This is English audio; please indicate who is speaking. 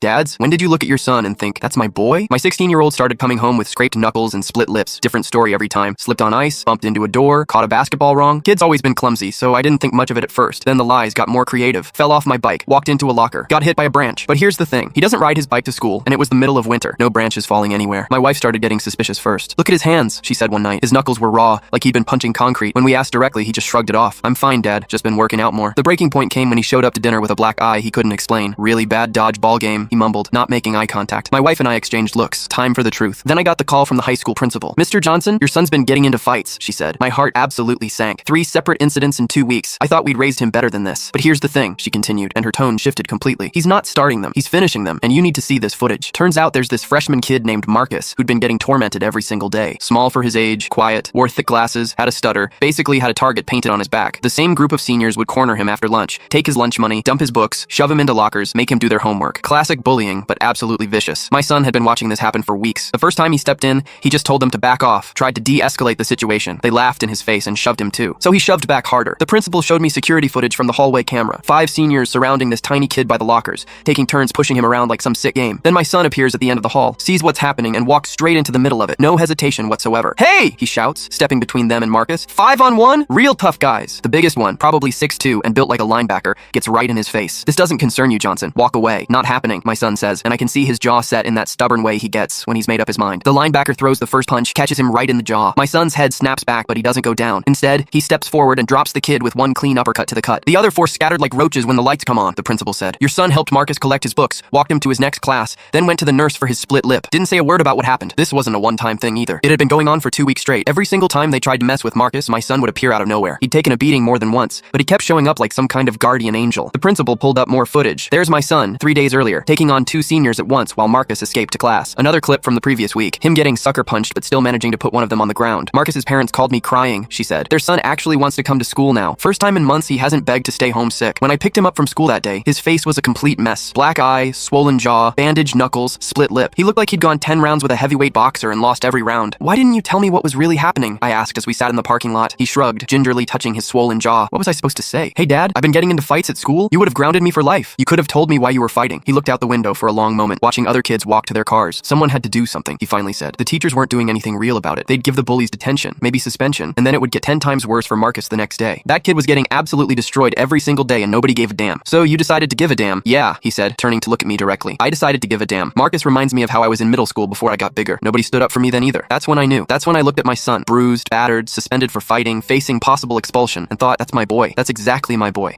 Speaker 1: Dads, when did you look at your son and think, that's my boy? My 16-year-old started coming home with scraped knuckles and split lips. Different story every time. Slipped on ice, bumped into a door, caught a basketball wrong. Kid's always been clumsy, so I didn't think much of it at first. Then the lies got more creative. Fell off my bike, walked into a locker, got hit by a branch. But here's the thing. He doesn't ride his bike to school, and it was the middle of winter. No branches falling anywhere. My wife started getting suspicious first. Look at his hands, she said one night. His knuckles were raw, like he'd been punching concrete. When we asked directly, he just shrugged it off. I'm fine, Dad. Just been working out more. The breaking point came when he showed up to dinner with a black eye he couldn't explain. Really bad dodgeball game, he mumbled, not making eye contact. My wife and I exchanged looks. Time for the truth. Then I got the call from the high school principal. Mr. Johnson, your son's been getting into fights, she said. My heart absolutely sank. 3 separate incidents in 2 weeks. I thought we'd raised him better than this. But here's the thing, she continued, and her tone shifted completely. He's not starting them. He's finishing them, and you need to see this footage. Turns out there's this freshman kid named Marcus who'd been getting tormented every single day. Small for his age, quiet, wore thick glasses, had a stutter, basically had a target painted on his back. The same group of seniors would corner him after lunch, take his lunch money, dump his books, shove him into lockers, make him do their homework. Classic bullying, but absolutely vicious. My son had been watching this happen for weeks. The first time he stepped in, he just told them to back off, tried to de-escalate the situation. They laughed in his face and shoved him too. So he shoved back harder. The principal showed me security footage from the hallway camera. 5 seniors surrounding this tiny kid by the lockers, taking turns pushing him around like some sick game. Then my son appears at the end of the hall, sees what's happening, and walks straight into the middle of it. No hesitation whatsoever. Hey! He shouts, stepping between them and Marcus. 5-on-1? Real tough guys. The biggest one, probably 6'2" and built like a linebacker, gets right in his face. This doesn't concern you, Johnson. Walk away. Not happening, my son says, and I can see his jaw set in that stubborn way he gets when he's made up his mind. The linebacker throws the first punch, catches him right in the jaw. My son's head snaps back, but he doesn't go down. Instead, he steps forward and drops the kid with one clean uppercut to the cut. The other 4 scattered like roaches when the lights come on, the principal said. Your son helped Marcus collect his books, walked him to his next class, then went to the nurse for his split lip. Didn't say a word about what happened. This wasn't a one-time thing either. It had been going on for 2 weeks straight. Every single time they tried to mess with Marcus, my son would appear out of nowhere. He'd taken a beating more than once, but he kept showing up like some kind of guardian angel. The principal pulled up more footage. There's my son, 3 days earlier, taking on 2 seniors at once while Marcus escaped to class. Another clip from the previous week, him getting sucker punched but still managing to put one of them on the ground. Marcus's parents called me crying, she said. Their son actually wants to come to school now. First time in months he hasn't begged to stay home sick. When I picked him up from school that day, his face was a complete mess. Black eye, swollen jaw, bandaged knuckles, split lip. He looked like he'd gone 10 rounds with a heavyweight boxer and lost every round. Why didn't you tell me what was really happening? I asked as we sat in the parking lot. He shrugged, gingerly touching his swollen jaw. What was I supposed to say? Hey Dad, I've been getting into fights at school? You would have grounded me for life. You could have told me why you were fighting. He looked out the window for a long moment, watching other kids walk to their cars. Someone had to do something, he finally said. The teachers weren't doing anything real about it. They'd give the bullies detention, maybe suspension, and then it would get 10 times worse for Marcus the next day. That kid was getting absolutely destroyed every single day and nobody gave a damn. So you decided to give a damn? Yeah, he said, turning to look at me directly. I decided to give a damn. Marcus reminds me of how I was in middle school before I got bigger. Nobody stood up for me then either. That's when I knew. That's when I looked at my son, bruised, battered, suspended for fighting, facing possible expulsion, and thought, that's my boy. That's exactly my boy.